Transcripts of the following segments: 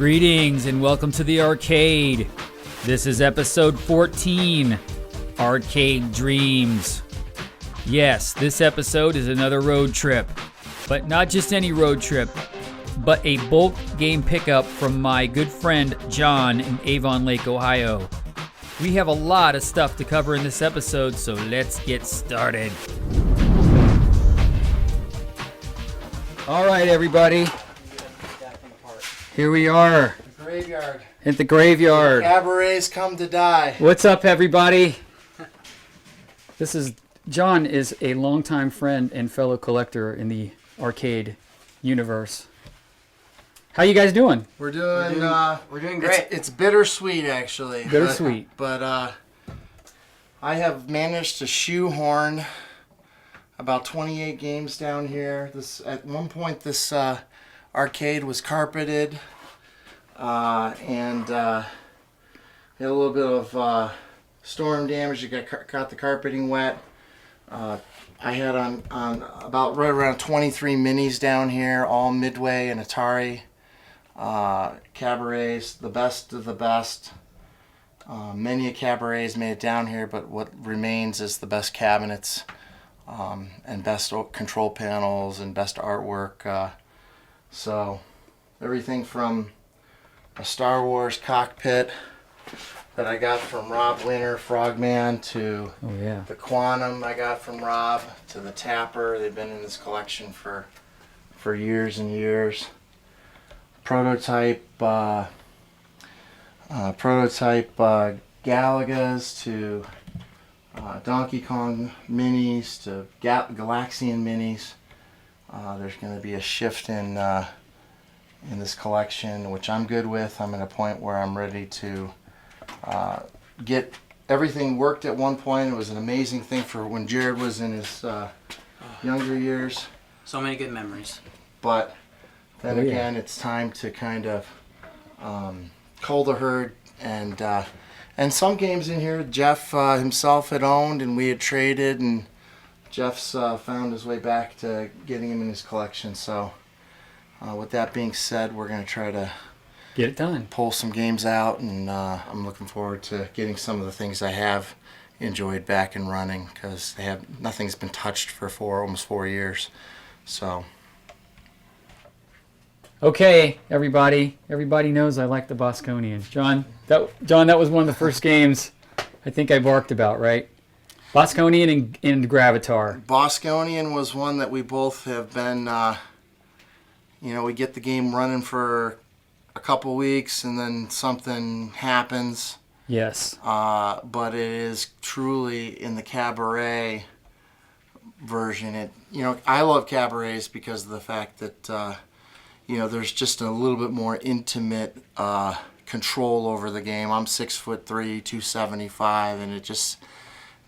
Greetings and welcome to the arcade. This is episode 14, Arcade Dreams. Yes, this episode is another road trip, but not just any road trip, but a bulk game pickup from my good friend John in Avon Lake, Ohio. We have a lot of stuff to cover in this episode, so let's get started. All right, everybody. Here we are. The graveyard. At the graveyard. Cabarets come to die. What's up, everybody? John is a longtime friend and fellow collector in the arcade universe. How you guys doing? We're doing great. It's bittersweet, actually. Bittersweet. But I have managed to shoehorn about 28 games down here. At one point, this arcade was carpeted and had a little bit of storm damage. It got the carpeting wet. I had on about right around 23 minis down here, all Midway and Atari cabarets, the best of the best. Many cabarets made it down here, but what remains is the best cabinets and best control panels and best artwork. So everything from a Star Wars cockpit that I got from Rob Winter, Frogman, to the Quantum I got from Rob, to the Tapper. They've been in this collection for years and years. Prototype Galagas to Donkey Kong minis to Galaxian minis. There's going to be a shift in this collection, which I'm good with. I'm at a point where I'm ready to get everything worked at one point. It was an amazing thing for when Jared was in his younger years. So many good memories. But then again, it's time to kind of cull the herd. And some games in here Jeff himself had owned and we had traded, and Jeff's found his way back to getting him in his collection. So with that being said, we're going to try to get it done. Pull some games out, and I'm looking forward to getting some of the things I have enjoyed back and running, because nothing's been touched for almost 4 years. So. Okay, everybody. Everybody knows I like the Bosconian. John, that was one of the first games I think I barked about, right? Bosconian and Gravitar. Bosconian was one that we both have been, we get the game running for a couple weeks and then something happens. Yes. But it is truly in the Cabaret version. I love Cabarets because of the fact that, there's just a little bit more intimate control over the game. I'm 6'3", 275, and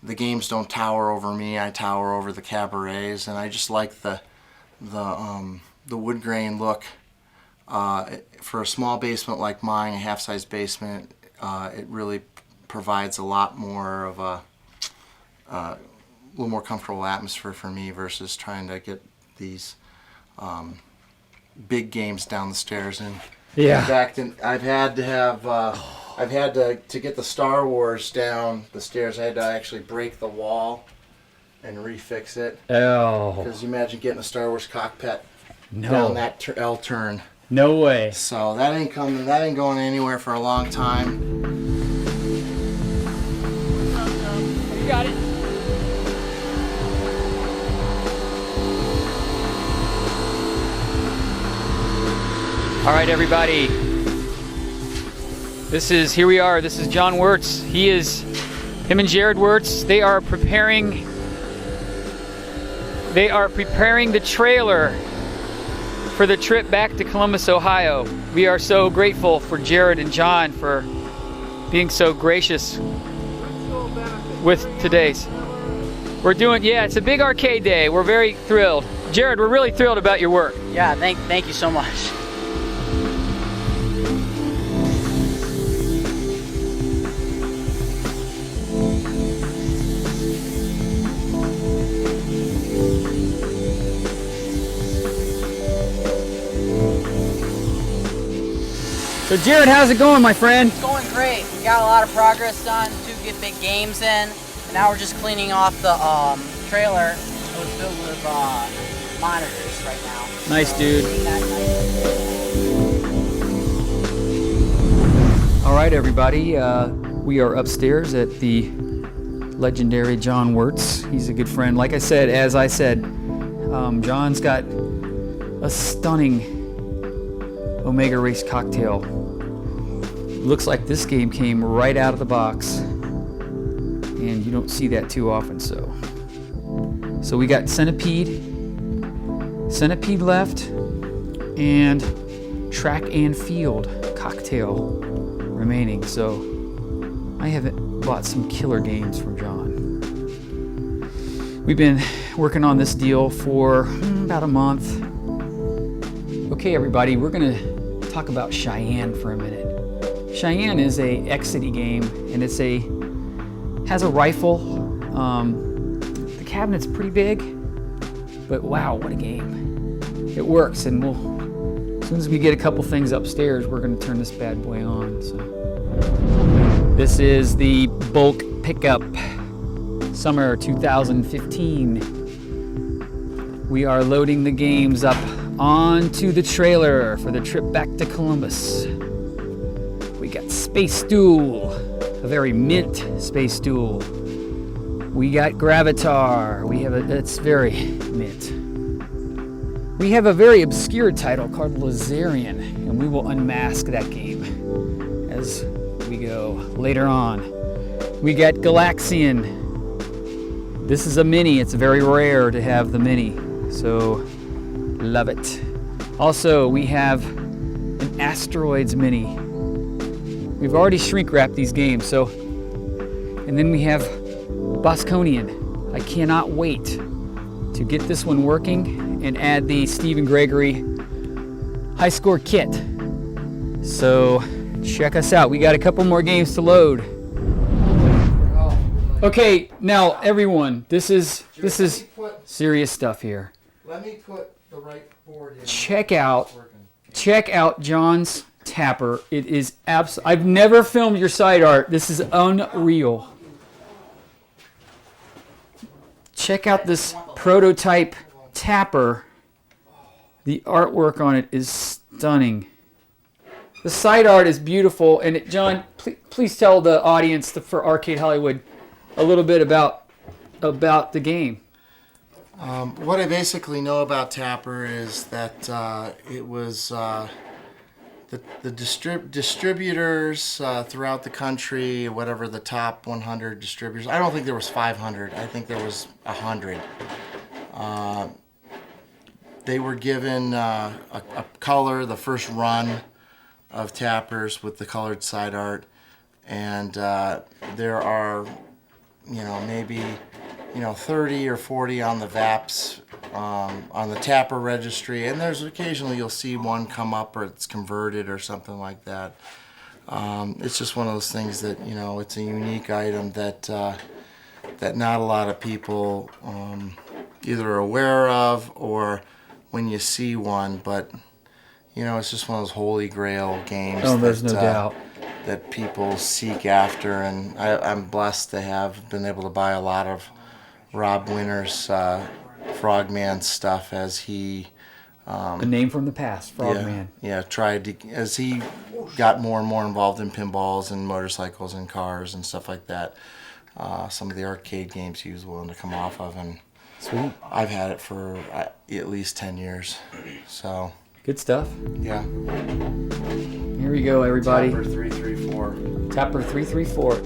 the games don't tower over me. I tower over the Cabarets, and I just like the wood grain look. For a small basement like mine, a half-size basement, it really provides a lot more of a little more comfortable atmosphere for me versus trying to get these big games down the stairs. And in fact, I've had to get the Star Wars down the stairs. I had to actually break the wall and refix it. Oh. Because you imagine getting a Star Wars cockpit down that L turn. No way. So that ain't going anywhere for a long time. You got it. All right, everybody. Here we are. This is John Wirtz. Him and Jared Wirtz. They are preparing the trailer for the trip back to Columbus, Ohio. We are so grateful for Jared and John for being so gracious with today's. It's a big arcade day. We're very thrilled. Jared, we're really thrilled about your work. Yeah, thank you so much. So Jared, how's it going, my friend? It's going great. We got a lot of progress done. 2 good big games in. And now we're just cleaning off the trailer. It was filled with monitors right now. Nice, so, dude. Nice. All right, everybody. We are upstairs at the legendary John Wirtz. He's a good friend. Like I said, John's got a stunning Omega Race cocktail. Looks like this game came right out of the box, and you don't see that too often. So we got Centipede left, and Track and Field cocktail remaining. So I haven't bought some killer games from John. We've been working on this deal for about a month. Okay, everybody, we're gonna talk about Cheyenne for a minute. Cheyenne is a X-City game, and has a rifle. The cabinet's pretty big, but wow, what a game. It works, and as soon as we get a couple things upstairs, we're gonna turn this bad boy on. So this is the bulk pickup, summer 2015. We are loading the games up onto the trailer for the trip back to Columbus. We got Space Duel, a very mint Space Duel. We got Gravitar. It's very mint. We have a very obscure title called Lazarian, and we will unmask that game as we go later on. We got Galaxian. This is a mini. It's very rare to have the mini, so love it. Also, we have an Asteroids mini. We've already shrink wrapped these games, and then we have Bosconian. I cannot wait to get this one working and add the Stephen Gregory high score kit. So check us out. We got a couple more games to load. Okay, now everyone, this is serious stuff here. Let me put the right board in. Check out John's tapper. It is I've never filmed your side art. This is unreal. Check out this prototype tapper. The artwork on it is stunning. The side art is beautiful, and John, please tell the audience for Arcade Hollywood a little bit about the game. What I basically know about Tapper is that it was the distributors throughout the country, whatever the top 100 distributors. I don't think there was 500. I think there was 100. They were given a color, the first run of Tappers with the colored side art, and there are, maybe 30 or 40 on the VAPs, on the Tapper registry, and there's occasionally you'll see one come up or it's converted or something like that. It's just one of those things that, it's a unique item that not a lot of people either are aware of or when you see one, but it's just one of those holy grail games. Oh, there's no doubt. That people seek after, and I'm blessed to have been able to buy a lot of Rob Winter's Frogman stuff as he... a name from the past, Frogman. Yeah, as he got more and more involved in pinballs and motorcycles and cars and stuff like that. Some of the arcade games he was willing to come off of, and sweet. I've had it for at least 10 years. So good stuff. Yeah. Here we go, everybody. Tapper 334. Tapper 334.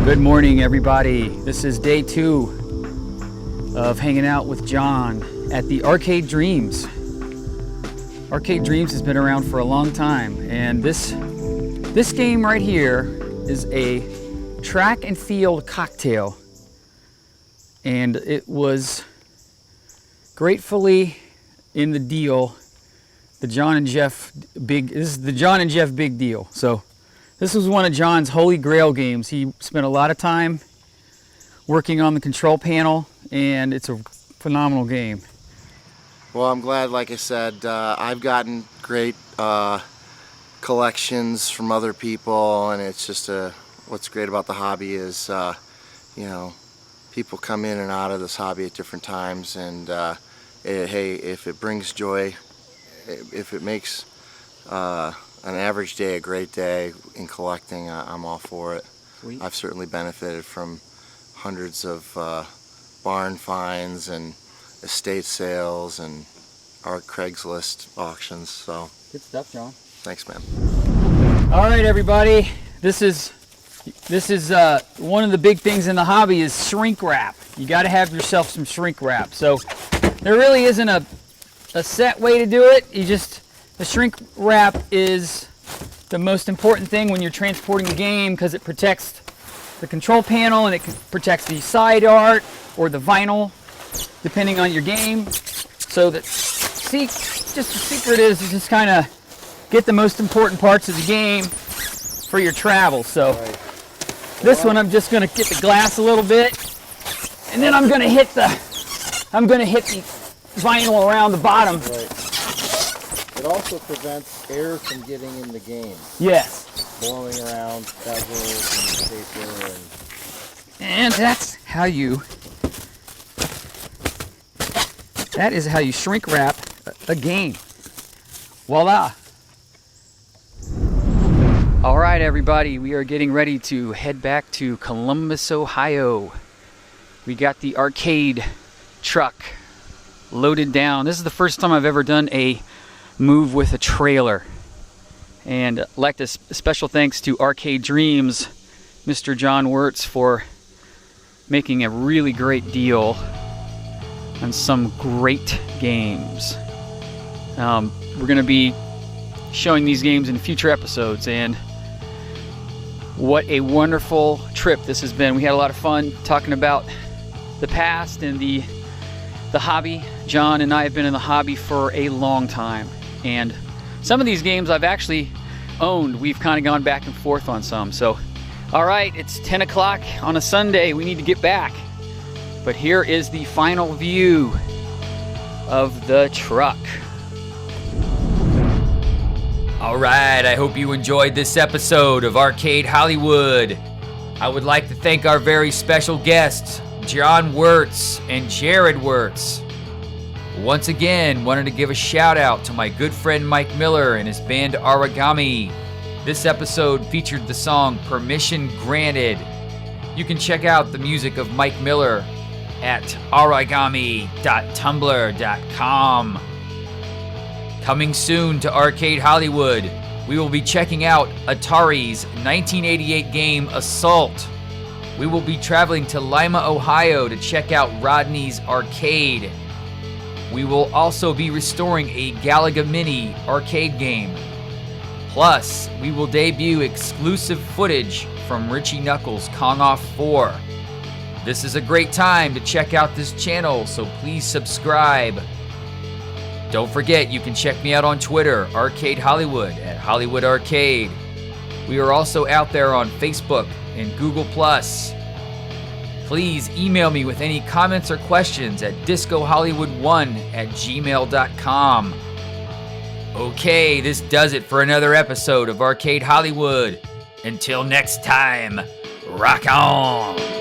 Good morning, everybody. This is day 2 of hanging out with John at the Arcade Dreams. Arcade Dreams has been around for a long time, and this game right here is a track and field cocktail, and it was gratefully in the deal. This is the John and Jeff big deal. So this was one of John's holy grail games. He spent a lot of time working on the control panel, and it's a phenomenal game. Well, I'm glad. Like I said, I've gotten great collections from other people, and it's just what's great about the hobby is, people come in and out of this hobby at different times, and hey, if it brings joy, if it makes an average day a great day in collecting, I'm all for it. Sweet. I've certainly benefited from hundreds of barn finds and estate sales and our Craigslist auctions. So Good stuff, John. thanks, man. All right, everybody. This is one of the big things in the hobby is shrink wrap. You got to have yourself some shrink wrap. So there really isn't a set way to do it. The shrink wrap is the most important thing when you're transporting a game because it protects the control panel and it protects the side art or the vinyl, depending on your game. So the secret is to just kind of get the most important parts of the game for your travel. So this one, I'm just going to get the glass a little bit, and then I'm going to hit the vinyl around the bottom. Right. It also prevents air from getting in the game. Yes. Blowing around bezels and paper And that is how you shrink wrap a game. Voila. All right, everybody, we are getting ready to head back to Columbus, Ohio. We got the arcade truck loaded down. This is the first time I've ever done a move with a trailer. And I'd like to special thanks to Arcade Dreams, Mr. John Wirtz, for making a really great deal on some great games. We're going to be showing these games in future episodes, and what a wonderful trip this has been. We had a lot of fun talking about the past and the hobby. John and I have been in the hobby for a long time, and some of these games I've actually owned. We've kind of gone back and forth on some. So, all right, it's 10 o'clock on a Sunday. We need to get back. But here is the final view of the truck. All right, I hope you enjoyed this episode of Arcade Hollywood. I would like to thank our very special guests, John Wirtz and Jared Wirtz. Once again, wanted to give a shout out to my good friend Mike Miller and his band Origami. This episode featured the song Permission Granted. You can check out the music of Mike Miller at origami.tumblr.com. Coming soon to Arcade Hollywood, we will be checking out Atari's 1988 game Assault. We will be traveling to Lima, Ohio to check out Rodney's Arcade. We will also be restoring a Galaga Mini arcade game. Plus, we will debut exclusive footage from Richie Knuckles' Kong Off 4. This is a great time to check out this channel, so please subscribe. Don't forget, you can check me out on Twitter, Arcade Hollywood, at Hollywood Arcade. We are also out there on Facebook and Google+. Please email me with any comments or questions at discohollywood1@gmail.com. Okay, this does it for another episode of Arcade Hollywood. Until next time, rock on!